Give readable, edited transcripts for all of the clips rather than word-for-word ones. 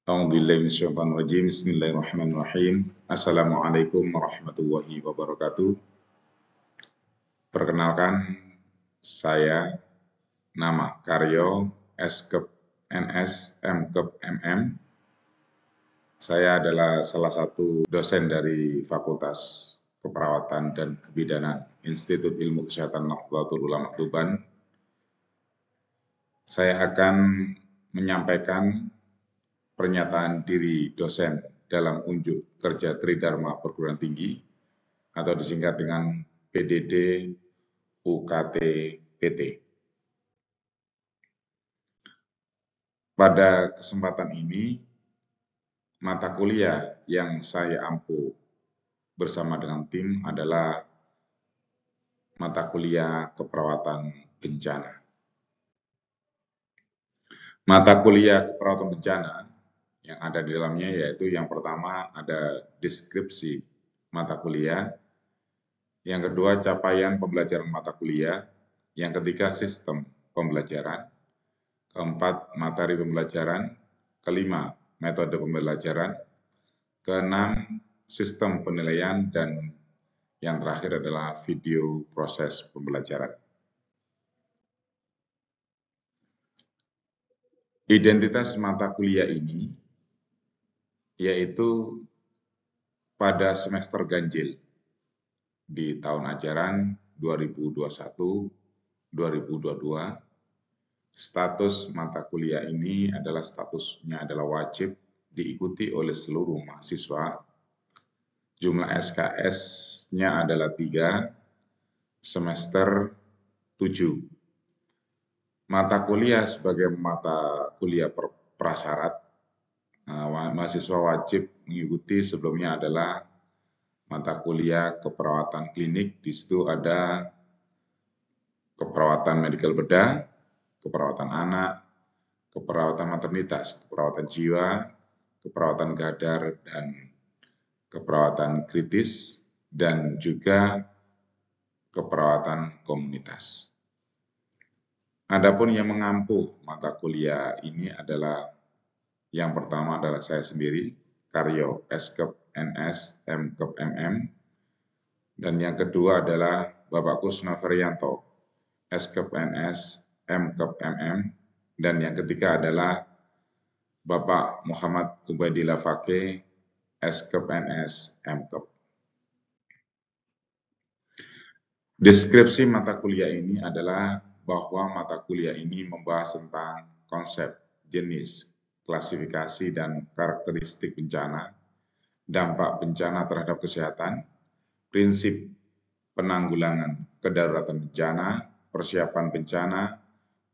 A'udzubillahi Bismillahirrahmanirrahim. Assalamualaikum warahmatullahi wabarakatuh. Perkenalkan, saya nama Karyo Skep NS Mkep MM. Saya adalah salah satu dosen dari Fakultas Keperawatan dan Kebidanan Institut Ilmu Kesehatan Nahdlatul Ulama Tuban. Saya akan menyampaikan pernyataan diri dosen dalam unjuk kerja Tridharma Perguruan Tinggi atau disingkat dengan PDD UKT PT. Pada kesempatan ini, mata kuliah yang saya ampu bersama dengan tim adalah mata kuliah keperawatan bencana. Mata kuliah keperawatan bencana yang ada di dalamnya yaitu yang pertama ada deskripsi mata kuliah, yang kedua capaian pembelajaran mata kuliah, yang ketiga sistem pembelajaran, keempat materi pembelajaran, kelima metode pembelajaran, keenam sistem penilaian, dan yang terakhir adalah video proses pembelajaran. Identitas mata kuliah ini yaitu pada semester ganjil di tahun ajaran 2021-2022, status mata kuliah ini adalah statusnya adalah wajib diikuti oleh seluruh mahasiswa. Jumlah SKS-nya adalah 3, semester 7. Mata kuliah sebagai mata kuliah prasyarat, mahasiswa wajib mengikuti sebelumnya adalah mata kuliah keperawatan klinik. Di situ ada keperawatan medikal bedah, keperawatan anak, keperawatan maternitas, keperawatan jiwa, keperawatan gadar, dan keperawatan kritis, dan juga keperawatan komunitas. Adapun yang mengampu mata kuliah ini adalah yang pertama adalah saya sendiri, Karyo Skep NS Mkep MM, dan yang kedua adalah Bapak Kusna Ferianto Skep NS Mkep MM, dan yang ketiga adalah Bapak Muhammad Ubaidillah Fakih Skep NS Mkep. Deskripsi mata kuliah ini adalah bahwa mata kuliah ini membahas tentang konsep, jenis, klasifikasi, dan karakteristik bencana, dampak bencana terhadap kesehatan, prinsip penanggulangan kedaruratan bencana, persiapan bencana,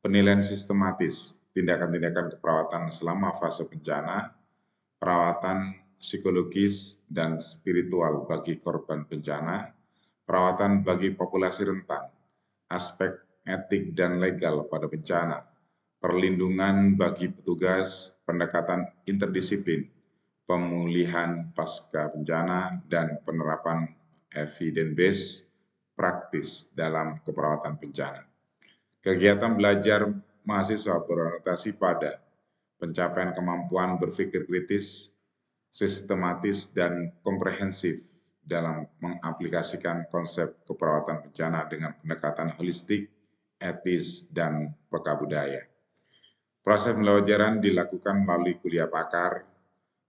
penilaian sistematis, tindakan-tindakan keperawatan selama fase bencana, perawatan psikologis dan spiritual bagi korban bencana, perawatan bagi populasi rentan, aspek etik dan legal pada bencana, perlindungan bagi petugas, pendekatan interdisiplin, pemulihan pasca bencana, dan penerapan evidence-based praktis dalam keperawatan bencana. Kegiatan belajar mahasiswa berorientasi pada pencapaian kemampuan berpikir kritis, sistematis, dan komprehensif dalam mengaplikasikan konsep keperawatan bencana dengan pendekatan holistik, etis, dan peka budaya. Proses pembelajaran dilakukan melalui kuliah pakar,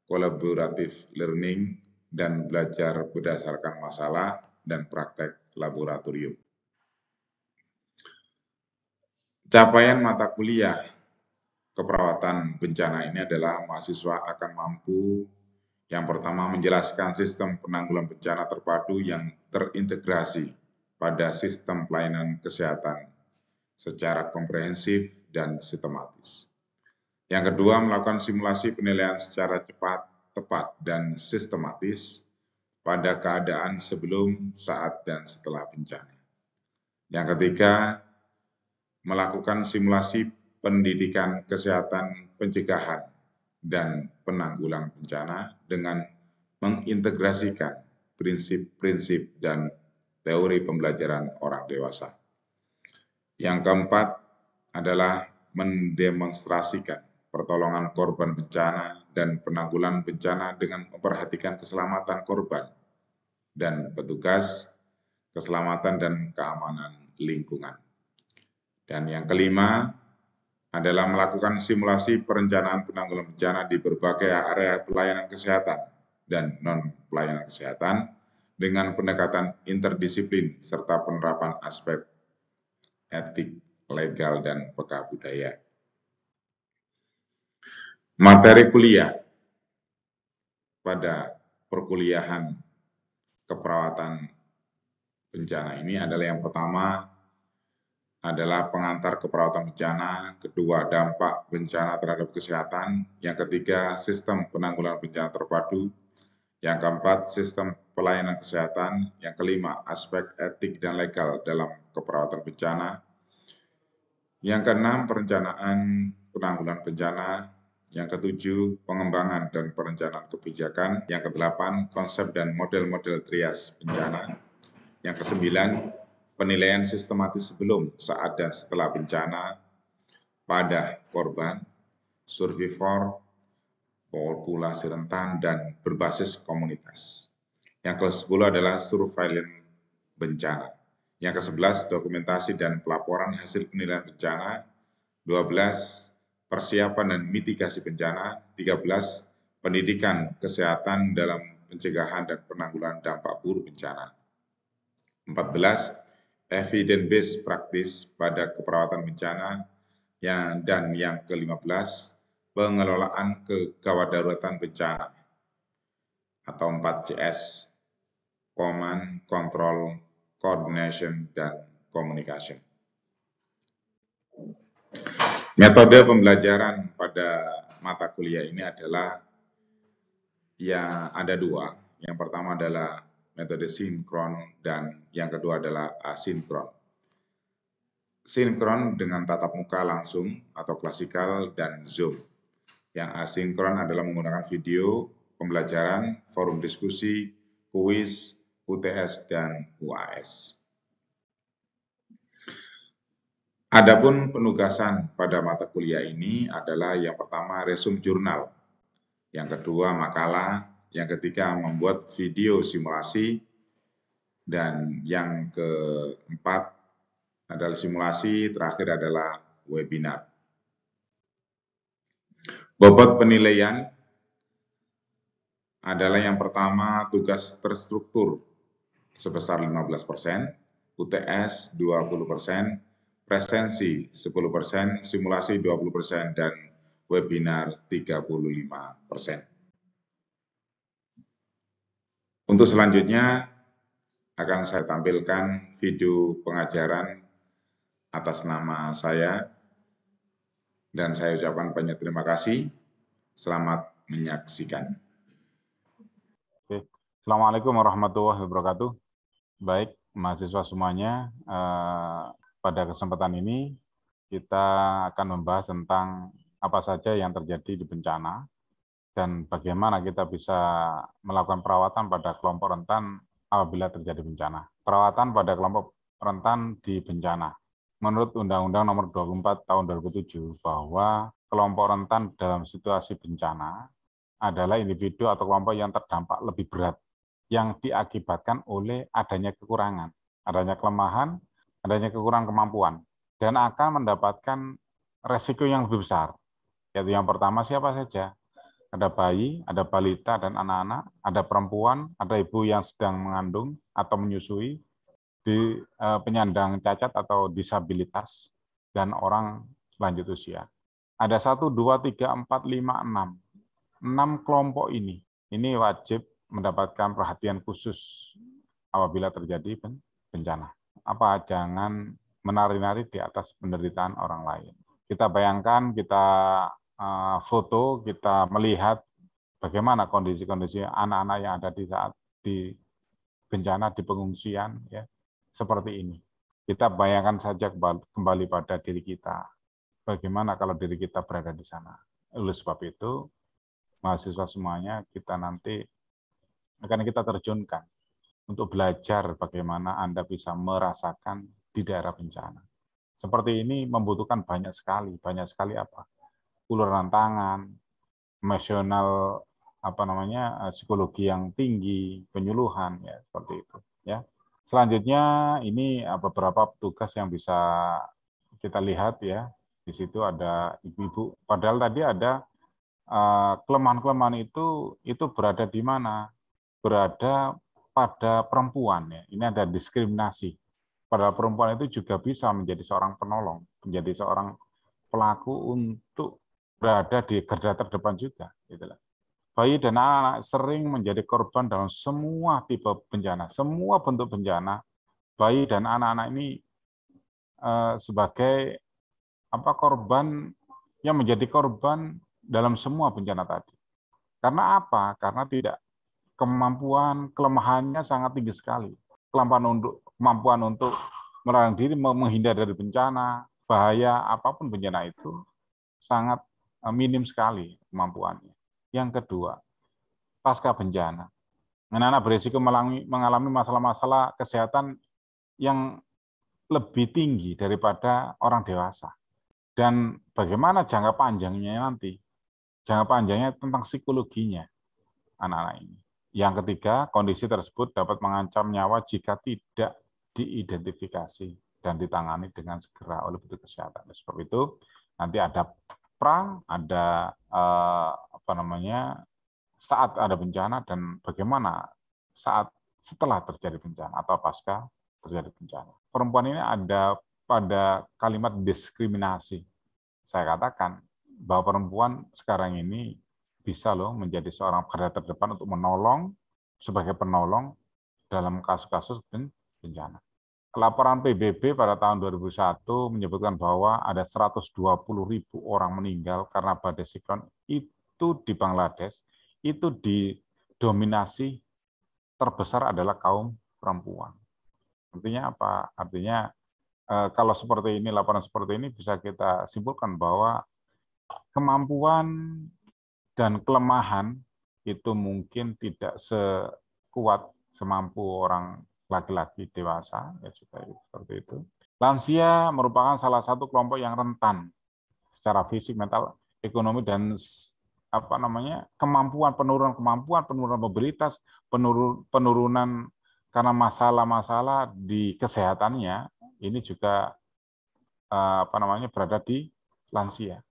collaborative learning, dan belajar berdasarkan masalah dan praktek laboratorium. Capaian mata kuliah keperawatan bencana ini adalah mahasiswa akan mampu yang pertama menjelaskan sistem penanggulangan bencana terpadu yang terintegrasi pada sistem pelayanan kesehatan secara komprehensif dan sistematis. Yang kedua, melakukan simulasi penilaian secara cepat, tepat, dan sistematis pada keadaan sebelum, saat, dan setelah bencana. Yang ketiga, melakukan simulasi pendidikan kesehatan pencegahan dan penanggulangan bencana dengan mengintegrasikan prinsip-prinsip dan teori pembelajaran orang dewasa. Yang keempat adalah mendemonstrasikan pertolongan korban bencana, dan penanggulangan bencana dengan memperhatikan keselamatan korban dan petugas, keselamatan dan keamanan lingkungan. Dan yang kelima adalah melakukan simulasi perencanaan penanggulangan bencana di berbagai area pelayanan kesehatan dan non-pelayanan kesehatan dengan pendekatan interdisiplin serta penerapan aspek etik, legal, dan peka budaya. Materi kuliah pada perkuliahan keperawatan bencana ini adalah yang pertama adalah pengantar keperawatan bencana, kedua dampak bencana terhadap kesehatan, yang ketiga sistem penanggulangan bencana terpadu, yang keempat sistem pelayanan kesehatan, yang kelima aspek etik dan legal dalam keperawatan bencana, yang keenam perencanaan penanggulangan bencana, yang ketujuh pengembangan dan perencanaan kebijakan, yang kedelapan konsep dan model-model trias bencana, yang kesembilan penilaian sistematis sebelum, saat, dan setelah bencana pada korban, survivor, populasi rentan, dan berbasis komunitas. Yang ke-10 adalah surveillance bencana. Yang ke-11 dokumentasi dan pelaporan hasil penilaian bencana. 12 persiapan dan mitigasi bencana. 13 pendidikan kesehatan dalam pencegahan dan penanggulangan dampak buruk bencana. 14 evidence-based practice pada keperawatan bencana, dan yang ke-15 pengelolaan kegawadaruratan bencana atau 4CS, Command, Control, Coordination, dan Communication. Metode pembelajaran pada mata kuliah ini adalah yang ada dua. Yang pertama adalah metode sinkron dan yang kedua adalah asinkron. Sinkron dengan tatap muka langsung atau klasikal dan Zoom. Yang asinkron adalah menggunakan video, pembelajaran, forum diskusi, kuis, UTS, dan UAS. Adapun penugasan pada mata kuliah ini adalah yang pertama resume jurnal, yang kedua makalah, yang ketiga membuat video simulasi, dan yang keempat adalah simulasi, terakhir adalah webinar. Bobot penilaian adalah yang pertama tugas terstruktur sebesar 15%, UTS 20%, presensi 10%, simulasi 20%, dan webinar 35%. Untuk selanjutnya akan saya tampilkan video pengajaran atas nama saya, dan saya ucapkan banyak terima kasih. Selamat menyaksikan. Oke. Assalamualaikum warahmatullahi wabarakatuh. Baik, mahasiswa semuanya, pada kesempatan ini kita akan membahas tentang apa saja yang terjadi di bencana dan bagaimana kita bisa melakukan perawatan pada kelompok rentan apabila terjadi bencana. Perawatan pada kelompok rentan di bencana. Menurut Undang-Undang Nomor 24 Tahun 2007 bahwa kelompok rentan dalam situasi bencana adalah individu atau kelompok yang terdampak lebih berat yang diakibatkan oleh adanya kekurangan, adanya kelemahan, adanya kekurangan kemampuan, dan akan mendapatkan resiko yang lebih besar. Yaitu yang pertama siapa saja? Ada bayi, ada balita dan anak-anak, ada perempuan, ada ibu yang sedang mengandung atau menyusui, di penyandang cacat atau disabilitas, dan orang lanjut usia. Ada 1, 2, 3, 4, 5, 6. 6 kelompok ini wajib mendapatkan perhatian khusus apabila terjadi bencana. Apa jangan menari-nari di atas penderitaan orang lain. Kita bayangkan, kita foto, kita melihat bagaimana kondisi-kondisi anak-anak yang ada di saat di bencana, di pengungsian, ya, seperti ini. Kita bayangkan saja kembali pada diri kita. Bagaimana kalau diri kita berada di sana? Oleh sebab itu, mahasiswa semuanya, kita nanti akan kita terjunkan untuk belajar bagaimana Anda bisa merasakan di daerah bencana. Seperti ini membutuhkan banyak sekali apa? uluran tangan, emosional psikologi yang tinggi, penyuluhan ya seperti itu ya. Selanjutnya ini beberapa tugas yang bisa kita lihat ya. Di situ ada ibu-ibu. Padahal tadi ada kelemahan-kelemahan itu berada di mana? Berada pada perempuan ya. Ini ada diskriminasi. Padahal perempuan itu juga bisa menjadi seorang penolong, menjadi seorang pelaku untuk berada di garda terdepan juga. Itulah. Bayi dan anak-anak sering menjadi korban dalam semua tipe bencana, semua bentuk bencana. Bayi dan anak-anak ini sebagai korban yang menjadi korban dalam semua bencana tadi. Karena apa? Karena tidak kelemahannya sangat tinggi sekali. Kemampuan untuk melarang diri, menghindar dari bencana, bahaya apapun bencana itu sangat minim sekali kemampuannya. Yang kedua, pasca bencana. Anak-anak berisiko mengalami masalah-masalah kesehatan yang lebih tinggi daripada orang dewasa. Dan bagaimana jangka panjangnya nanti? Jangka panjangnya tentang psikologinya anak-anak ini. Yang ketiga, kondisi tersebut dapat mengancam nyawa jika tidak diidentifikasi dan ditangani dengan segera oleh petugas kesehatan. Sebab itu nanti ada ada saat ada bencana dan bagaimana saat setelah terjadi bencana atau pasca terjadi bencana. Perempuan ini ada pada kalimat diskriminasi. Saya katakan bahwa perempuan sekarang ini bisa loh menjadi seorang garda terdepan untuk menolong sebagai penolong dalam kasus-kasus bencana. Laporan PBB pada tahun 2001 menyebutkan bahwa ada 120.000 orang meninggal karena badai siklon itu di Bangladesh, itu didominasi terbesar adalah kaum perempuan. Artinya apa? Artinya kalau seperti ini, laporan seperti ini bisa kita simpulkan bahwa kemampuan dan kelemahan itu mungkin tidak sekuat semampu orang laki-laki dewasa, ya juga seperti itu. Lansia merupakan salah satu kelompok yang rentan secara fisik, mental, ekonomi, dan penurunan mobilitas, penurunan karena masalah-masalah di kesehatannya ini juga berada di lansia.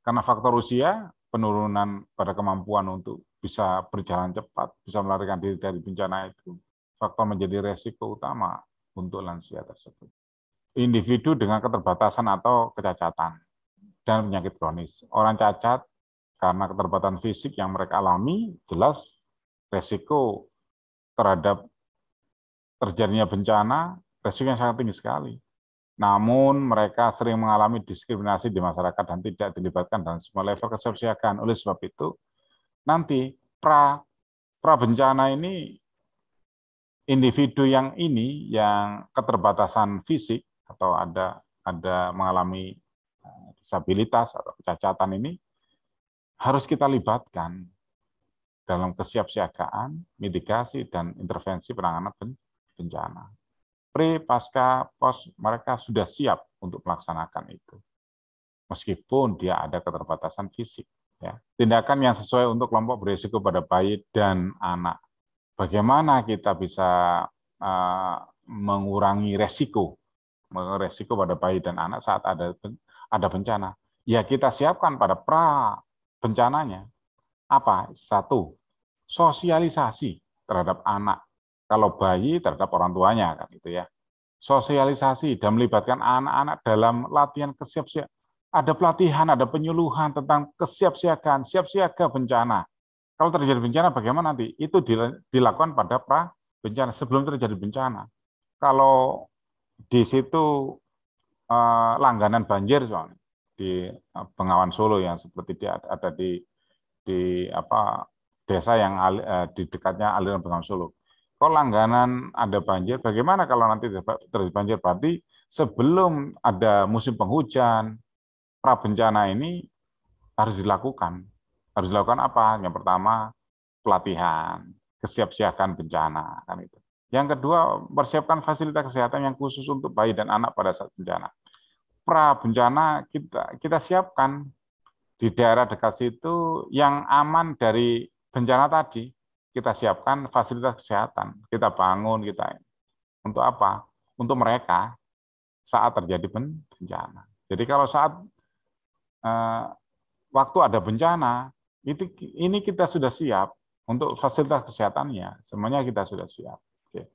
Karena faktor usia, penurunan pada kemampuan untuk bisa berjalan cepat, bisa melarikan diri dari bencana itu, faktor menjadi resiko utama untuk lansia tersebut. Individu dengan keterbatasan atau kecacatan dan penyakit kronis. Orang cacat karena keterbatasan fisik yang mereka alami, jelas resiko terhadap terjadinya bencana, resiko yang sangat tinggi sekali. Namun mereka sering mengalami diskriminasi di masyarakat dan tidak dilibatkan dalam semua level kesiapsiagaan. Oleh sebab itu, nanti pra bencana ini, individu yang keterbatasan fisik atau ada mengalami disabilitas atau kecacatan ini harus kita libatkan dalam kesiapsiagaan, mitigasi, dan intervensi penanganan bencana. Pre, pasca, pos, mereka sudah siap untuk melaksanakan itu. Meskipun dia ada keterbatasan fisik. Ya. Tindakan yang sesuai untuk kelompok berisiko pada bayi dan anak. Bagaimana kita bisa mengurangi resiko pada bayi dan anak saat ada bencana? Ya kita siapkan pada pra bencananya. Apa? Satu, sosialisasi terhadap anak. Kalau bayi terhadap orang tuanya kan gitu ya. Sosialisasi dan melibatkan anak-anak dalam latihan kesiapsiagaan. Ada pelatihan, ada penyuluhan tentang kesiapsiagaan, siap-siaga bencana. Kalau terjadi bencana bagaimana nanti? Itu dilakukan pada pra bencana sebelum terjadi bencana. Kalau di situ langganan banjir soalnya di Bengawan Solo yang seperti ada di desa yang di dekatnya aliran Bengawan Solo. Kalau langganan ada banjir, bagaimana kalau nanti terjadi banjir? Berarti sebelum ada musim penghujan, pra bencana ini harus dilakukan. Harus dilakukan apa? Yang pertama, pelatihan, kesiapsiagaan bencana. Kan itu. Yang kedua, persiapkan fasilitas kesehatan yang khusus untuk bayi dan anak pada saat bencana. Pra bencana kita siapkan di daerah dekat situ yang aman dari bencana tadi, kita siapkan fasilitas kesehatan, kita bangun, kita untuk apa? Untuk mereka saat terjadi bencana. Jadi kalau saat waktu ada bencana, ini kita sudah siap untuk fasilitas kesehatannya, semuanya kita sudah siap. Oke.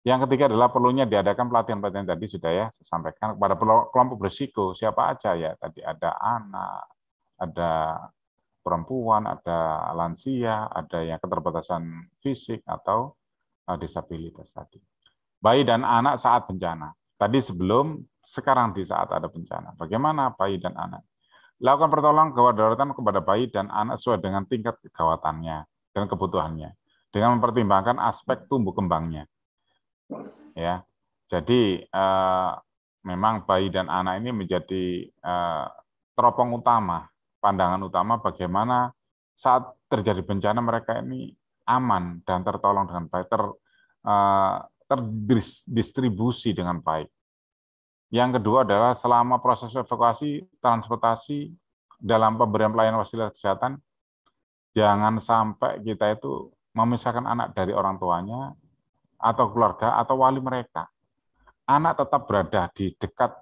Yang ketiga adalah perlunya diadakan pelatihan-pelatihan tadi sudah ya saya sampaikan kepada kelompok berisiko, siapa aja ya, tadi ada anak, ada perempuan, ada lansia, ada yang keterbatasan fisik atau disabilitas tadi. Bayi dan anak saat bencana. Tadi sebelum, sekarang di saat ada bencana. Bagaimana bayi dan anak? Lakukan pertolongan kedaruratan kepada bayi dan anak sesuai dengan tingkat kegawatannya dan kebutuhannya, dengan mempertimbangkan aspek tumbuh kembangnya. Ya, jadi memang bayi dan anak ini menjadi teropong utama, pandangan utama bagaimana saat terjadi bencana mereka ini aman dan tertolong dengan baik, terdistribusi dengan baik. Yang kedua adalah selama proses evakuasi, transportasi, dalam pemberian pelayanan fasilitas kesehatan, jangan sampai kita itu memisahkan anak dari orang tuanya, atau keluarga, atau wali mereka. Anak tetap berada di dekat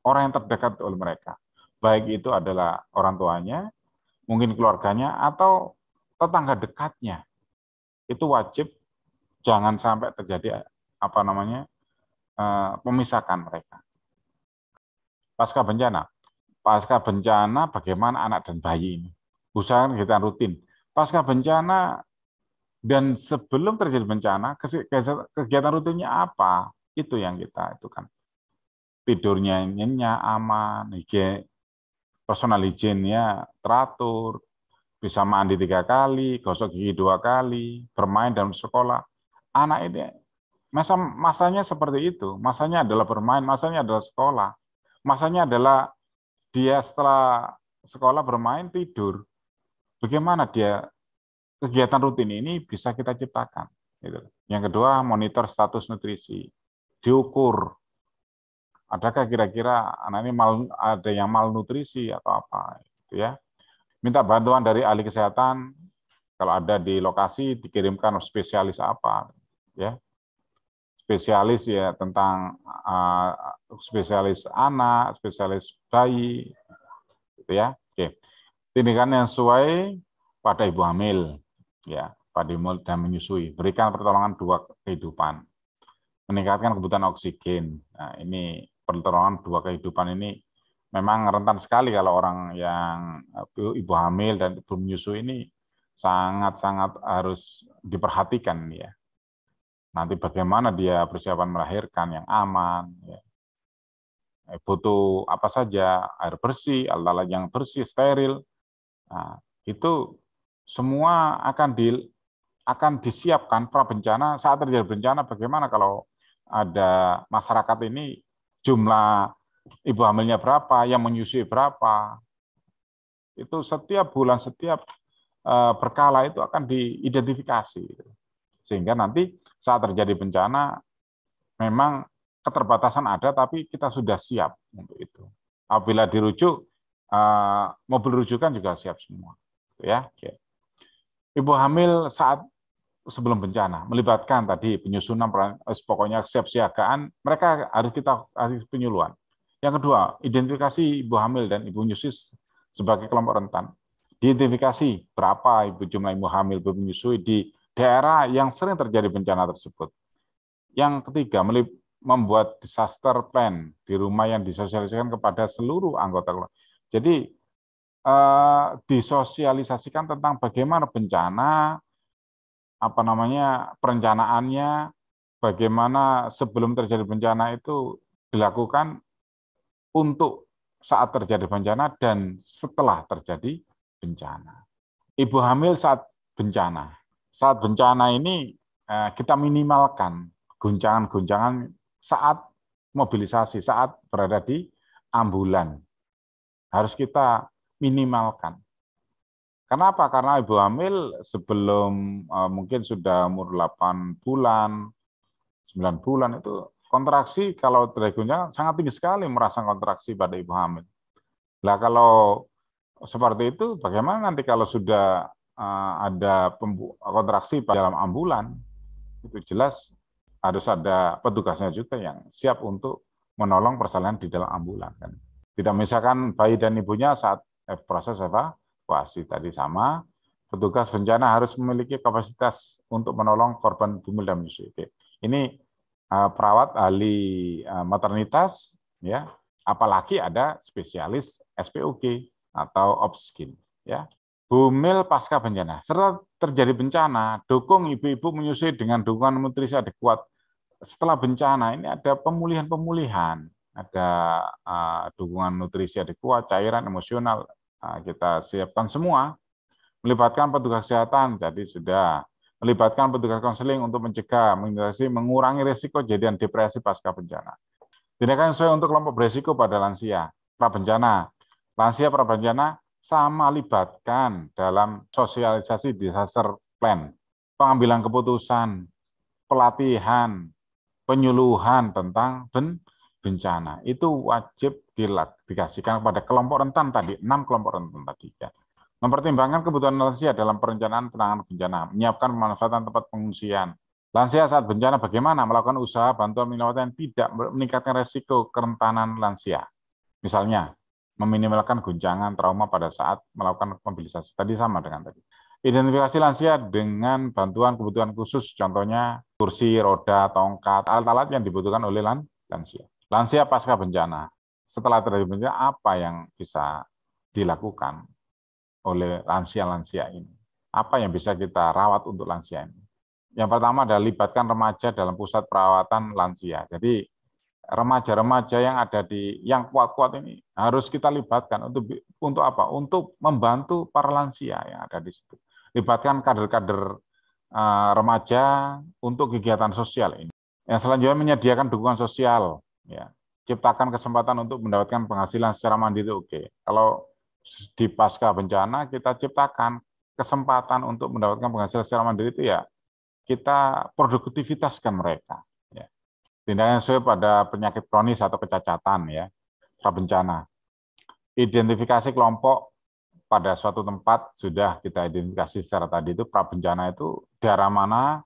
orang yang terdekat oleh mereka. Baik itu adalah orang tuanya, mungkin keluarganya, atau tetangga dekatnya. Itu wajib, jangan sampai terjadi memisahkan mereka. Pasca bencana bagaimana anak dan bayi ini? Usahakan kegiatan rutin. Pasca bencana dan sebelum terjadi bencana, kegiatan rutinnya apa? Itu yang kita itu kan. Tidurnya nyenyak, aman, personal hygiene-nya teratur, bisa mandi 3 kali, gosok gigi 2 kali, bermain dalam sekolah. Anak ini masanya seperti itu. Masanya adalah bermain, masanya adalah sekolah. Masanya adalah dia setelah sekolah bermain, tidur. Bagaimana dia kegiatan rutin ini bisa kita ciptakan. Yang kedua, monitor status nutrisi. Diukur. Adakah kira-kira anak ini ada yang malnutrisi atau apa? Ya. Minta bantuan dari ahli kesehatan. Kalau ada di lokasi, dikirimkan spesialis apa. Ya. Spesialis ya tentang spesialis anak, spesialis bayi, gitu ya. Oke. Tindakan yang sesuai pada ibu hamil, ya, pada ibu dan menyusui. Berikan pertolongan 2 kehidupan. Meningkatkan kebutuhan oksigen. Nah, ini pertolongan 2 kehidupan ini memang rentan sekali kalau orang yang ibu hamil dan ibu menyusui ini sangat-sangat harus diperhatikan ya. Nanti bagaimana dia persiapan melahirkan yang aman, ya. Butuh apa saja, air bersih, alat-alat yang bersih, steril. Nah, itu semua akan disiapkan prabencana. Saat terjadi bencana, bagaimana kalau ada masyarakat ini jumlah ibu hamilnya berapa, yang menyusui berapa. Itu setiap bulan, setiap berkala itu akan diidentifikasi. Sehingga nanti saat terjadi bencana, memang keterbatasan ada, tapi kita sudah siap untuk itu. Apabila dirujuk, mobil rujukan juga siap semua. Ya. Ibu hamil saat sebelum bencana, melibatkan tadi penyusunan, pokoknya kesiapsiagaan, mereka harus penyuluhan. Yang kedua, identifikasi ibu hamil dan ibu menyusui sebagai kelompok rentan. Diidentifikasi berapa jumlah ibu hamil, ibu menyusui di daerah yang sering terjadi bencana tersebut. Yang ketiga, membuat disaster plan di rumah yang disosialisasikan kepada seluruh anggota keluarga. Jadi disosialisasikan tentang bagaimana bencana, perencanaannya, bagaimana sebelum terjadi bencana itu dilakukan untuk saat terjadi bencana dan setelah terjadi bencana. Ibu hamil saat bencana. Saat bencana ini kita minimalkan guncangan-guncangan saat mobilisasi, saat berada di ambulan. Harus kita minimalkan. Kenapa? Karena ibu hamil sebelum mungkin sudah umur 8 bulan, 9 bulan itu kontraksi kalau terjadi guncangan sangat tinggi sekali, merasa kontraksi pada ibu hamil. Nah, kalau seperti itu, bagaimana nanti kalau sudah ada kontraksi pada dalam ambulan? Itu jelas harus ada petugasnya juga yang siap untuk menolong persalinan di dalam ambulan. Kan. Tidak misalkan bayi dan ibunya saat proses evakuasi tadi sama, petugas bencana harus memiliki kapasitas untuk menolong korban bumil dan menyusui. Ini perawat ahli maternitas, ya, apalagi ada spesialis SPOG atau obskin, ya. Bumil pasca bencana. Setelah terjadi bencana, dukung ibu-ibu menyusui dengan dukungan nutrisi adekuat. Setelah bencana ini ada pemulihan-pemulihan, ada dukungan nutrisi adekuat, cairan emosional kita siapkan semua. Melibatkan petugas kesehatan, jadi sudah melibatkan petugas konseling untuk mencegah, mengurangi risiko kejadian depresi pasca bencana. Tindakan sesuai untuk kelompok berisiko pada lansia, prabencana. Lansia prabencana sama libatkan dalam sosialisasi disaster plan, pengambilan keputusan, pelatihan, penyuluhan tentang bencana. Itu wajib dikasihkan kepada kelompok rentan tadi, 6 kelompok rentan tadi. Ya. Mempertimbangkan kebutuhan lansia dalam perencanaan penanganan bencana, menyiapkan pemanfaatan tempat pengungsian. Lansia saat bencana bagaimana melakukan usaha bantuan penyelamat yang tidak meningkatkan resiko kerentanan lansia. Misalnya, meminimalkan guncangan trauma pada saat melakukan mobilisasi. Tadi sama dengan tadi. Identifikasi lansia dengan bantuan kebutuhan khusus, contohnya kursi, roda, tongkat, alat-alat yang dibutuhkan oleh lansia. Lansia pasca bencana. Setelah terjadi bencana, apa yang bisa dilakukan oleh lansia-lansia ini? Apa yang bisa kita rawat untuk lansia ini? Yang pertama adalah libatkan remaja dalam pusat perawatan lansia. Jadi remaja-remaja yang ada yang kuat-kuat ini harus kita libatkan untuk apa? Untuk membantu para lansia yang ada di situ. Libatkan kader-kader remaja untuk kegiatan sosial ini. Yang selanjutnya menyediakan dukungan sosial. Ya. Ciptakan kesempatan untuk mendapatkan penghasilan secara mandiri. Oke. Kalau di pasca bencana kita ciptakan kesempatan untuk mendapatkan penghasilan secara mandiri itu ya kita produktivitaskan mereka. Ya. Tindakan sesuai pada penyakit kronis atau kecacatan, ya, prabencana. Identifikasi kelompok pada suatu tempat sudah kita identifikasi secara tadi itu prabencana itu daerah mana,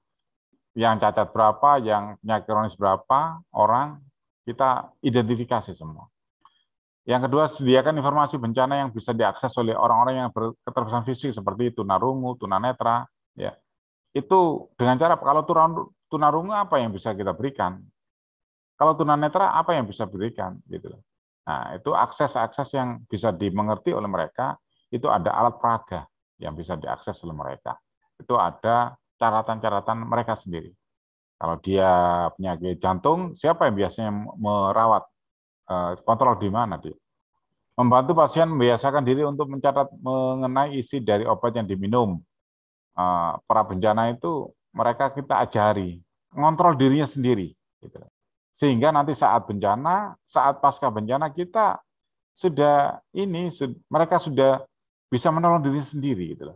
yang cacat berapa, yang penyakit kronis berapa orang, kita identifikasi semua. Yang kedua, sediakan informasi bencana yang bisa diakses oleh orang-orang yang berketerbatasan fisik seperti tunarungu, tunanetra, ya. Itu dengan cara kalau tunarungu apa yang bisa kita berikan? Kalau tunanetra apa yang bisa berikan? Gitu. Nah, itu akses-akses yang bisa dimengerti oleh mereka, itu ada alat peraga yang bisa diakses oleh mereka. Itu ada catatan-catatan mereka sendiri. Kalau dia penyakit jantung, siapa yang biasanya merawat? Kontrol di mana dia? Membantu pasien membiasakan diri untuk mencatat mengenai isi dari obat yang diminum. Para bencana itu mereka kita ajari ngontrol dirinya sendiri, gitu. Sehingga nanti saat bencana, saat pasca bencana kita sudah mereka sudah bisa menolong diri sendiri, gitu.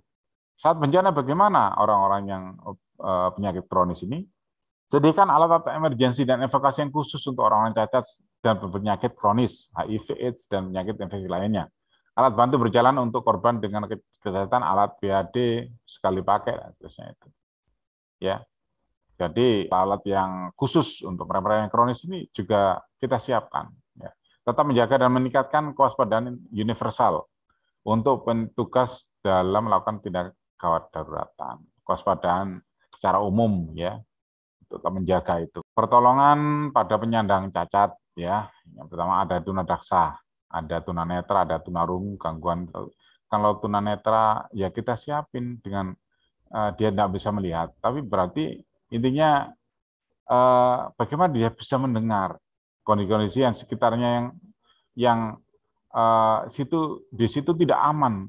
Saat bencana bagaimana orang-orang yang penyakit kronis ini? Sediakan alat emergensi dan evakuasi yang khusus untuk orang-orang cacat dan penyakit kronis, HIV/AIDS dan penyakit infeksi lainnya. Alat bantu berjalan untuk korban dengan kesehatan, alat BAD sekali pakai dan seterusnya itu. Ya. Jadi alat yang khusus untuk mereka yang kronis ini juga kita siapkan. Ya. Tetap menjaga dan meningkatkan kewaspadaan universal untuk petugas dalam melakukan tindak gawat daruratan. Kewaspadaan secara umum, ya, tetap menjaga itu. Pertolongan pada penyandang cacat, ya. Yang pertama ada tunadaksa, ada tunanetra, ada tunarungu, gangguan. Kalau tunanetra ya kita siapin dengan dia tidak bisa melihat, tapi berarti intinya bagaimana dia bisa mendengar kondisi-kondisi yang sekitarnya yang di situ tidak aman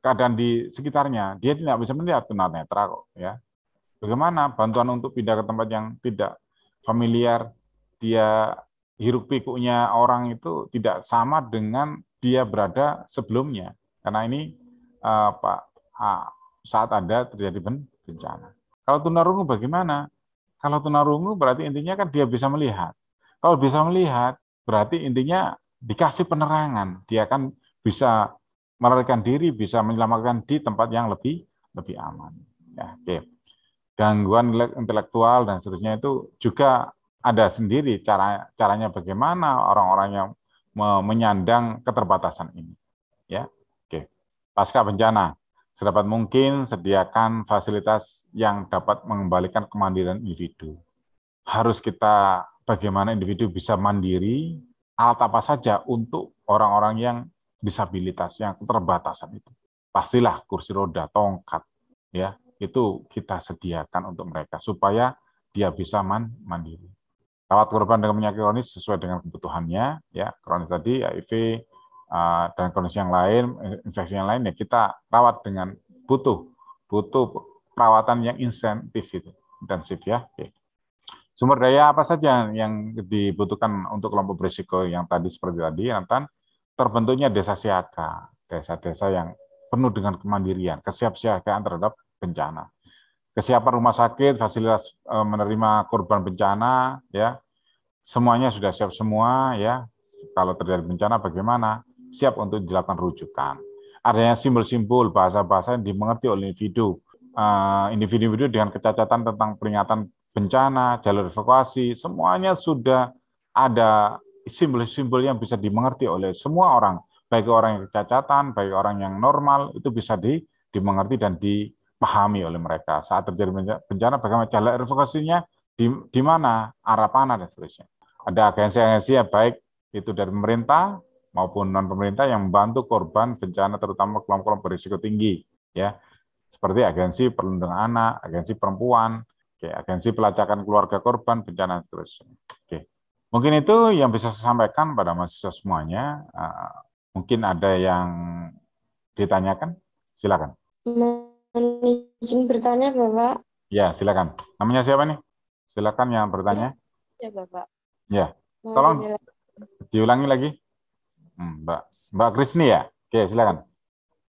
keadaan di sekitarnya, dia tidak bisa melihat tunanetra kok, ya. Bagaimana bantuan untuk pindah ke tempat yang tidak familiar, dia hiruk pikuknya orang itu tidak sama dengan dia berada sebelumnya. Karena ini saat ada terjadi bencana. Kalau tunarungu bagaimana? Kalau tunarungu berarti intinya kan dia bisa melihat. Kalau bisa melihat berarti intinya dikasih penerangan. Dia kan bisa melarikan diri, bisa menyelamatkan di tempat yang lebih aman. Ya, oke. Gangguan intelektual dan seterusnya itu juga ada sendiri caranya bagaimana orang-orang yang menyandang keterbatasan ini. Ya, oke. Pasca bencana, sedapat mungkin sediakan fasilitas yang dapat mengembalikan kemandirian individu. Harus kita bagaimana individu bisa mandiri, alat apa saja untuk orang-orang yang disabilitas, yang keterbatasan itu. Pastilah kursi roda, tongkat, ya itu kita sediakan untuk mereka supaya dia bisa mandiri. Rawat korban dengan penyakit kronis sesuai dengan kebutuhannya, ya kronis tadi HIV dan kondisi yang lain, infeksi yang lain ya kita rawat dengan butuh perawatan yang intensif ya. Oke. Sumber daya apa saja yang dibutuhkan untuk kelompok berisiko yang tadi seperti tadi, Nathan? Terbentuknya desa siaga, desa-desa yang penuh dengan kemandirian, kesiapsiagaan terhadap bencana. Kesiapan rumah sakit, fasilitas menerima korban bencana, ya semuanya sudah siap semua, ya. Kalau terjadi bencana bagaimana? Siap untuk dilakukan rujukan. Adanya simbol-simbol, bahasa-bahasa yang dimengerti oleh individu dengan kecacatan tentang peringatan bencana, jalur evakuasi, semuanya sudah ada simbol-simbol yang bisa dimengerti oleh semua orang, baik orang yang kecacatan, baik orang yang normal, itu bisa dimengerti dan dipahami oleh mereka. Saat terjadi bencana, bagaimana jalur evakuasinya, di mana, arah mana, dan seterusnya. Ada agensi-agensi yang baik itu dari pemerintah maupun non-pemerintah yang membantu korban bencana, terutama kelompok-kelompok berisiko tinggi, ya, seperti agensi perlindungan anak, agensi perempuan, agensi pelacakan keluarga korban bencana, seterusnya. Oke. Mungkin itu yang bisa saya sampaikan pada mahasiswa semuanya. Mungkin ada yang ditanyakan, silakan. Mohon izin bertanya, Bapak. Ya, silakan. Namanya siapa nih? Silakan yang bertanya. Ya, Bapak. Ya, tolong diulangi lagi. Mbak Krisni ya? Oke, silakan.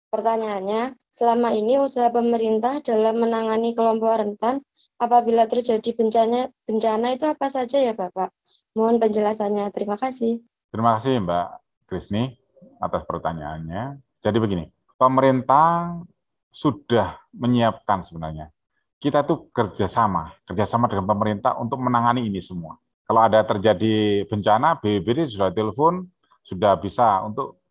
Pertanyaannya, selama ini usaha pemerintah dalam menangani kelompok rentan apabila terjadi bencana itu apa saja ya, Bapak? Mohon penjelasannya. Terima kasih. Terima kasih, Mbak Krisni, atas pertanyaannya. Jadi begini, pemerintah sudah menyiapkan sebenarnya. Kita tuh kerjasama dengan pemerintah untuk menangani ini semua. Kalau ada terjadi bencana, BPBD sudah telepon, sudah bisa untuk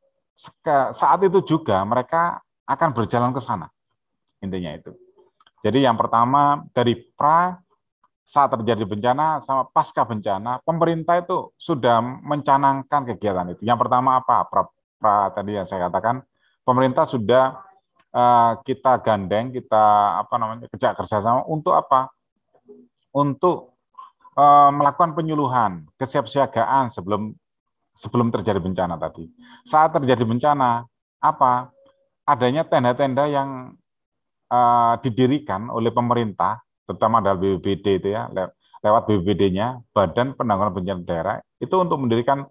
saat itu juga mereka akan berjalan ke sana. Intinya itu. Jadi yang pertama dari saat terjadi bencana sama pasca bencana, pemerintah itu sudah mencanangkan kegiatan itu. Yang pertama apa? Tadi yang saya katakan, pemerintah sudah kita gandeng, kita kerja kerjasama untuk apa? Untuk melakukan penyuluhan, kesiapsiagaan sebelum terjadi bencana tadi. Saat terjadi bencana, apa? Adanya tenda-tenda yang didirikan oleh pemerintah, terutama dari BPBD itu ya, lewat BPBD-nya, Badan Penanggulangan Bencana Daerah, itu untuk mendirikan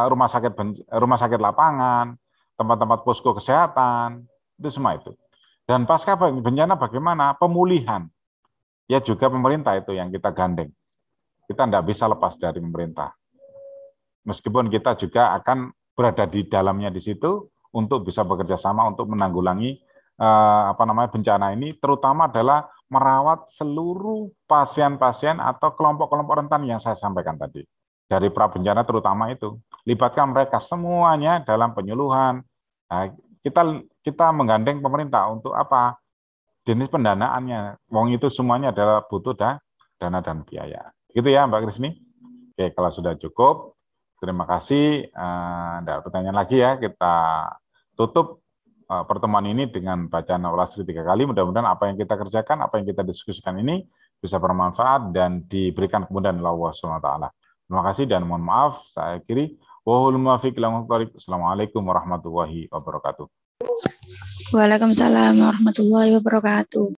rumah sakit lapangan, tempat-tempat posko kesehatan, itu semua itu. Dan pasca bencana bagaimana? Pemulihan. Ya juga pemerintah itu yang kita gandeng. Kita tidak bisa lepas dari pemerintah. Meskipun kita juga akan berada di dalamnya di situ untuk bisa bekerja sama untuk menanggulangi bencana ini, terutama adalah merawat seluruh pasien-pasien atau kelompok-kelompok rentan yang saya sampaikan tadi. Dari pra bencana terutama itu, libatkan mereka semuanya dalam penyuluhan. Nah, kita menggandeng pemerintah untuk apa? Jenis pendanaannya. Wong itu semuanya adalah butuh dana dan biaya. Gitu ya, Mbak Krisni. Oke, kalau sudah cukup, terima kasih. Ada pertanyaan lagi ya, kita tutup pertemuan ini dengan bacaan Al-Asri 3 kali. Mudah-mudahan apa yang kita kerjakan, apa yang kita diskusikan ini bisa bermanfaat dan diberikan kemudahan oleh Allah SWT. Terima kasih dan mohon maaf, saya akhiri. Assalamualaikum warahmatullahi wabarakatuh. Waalaikumsalam warahmatullahi wabarakatuh.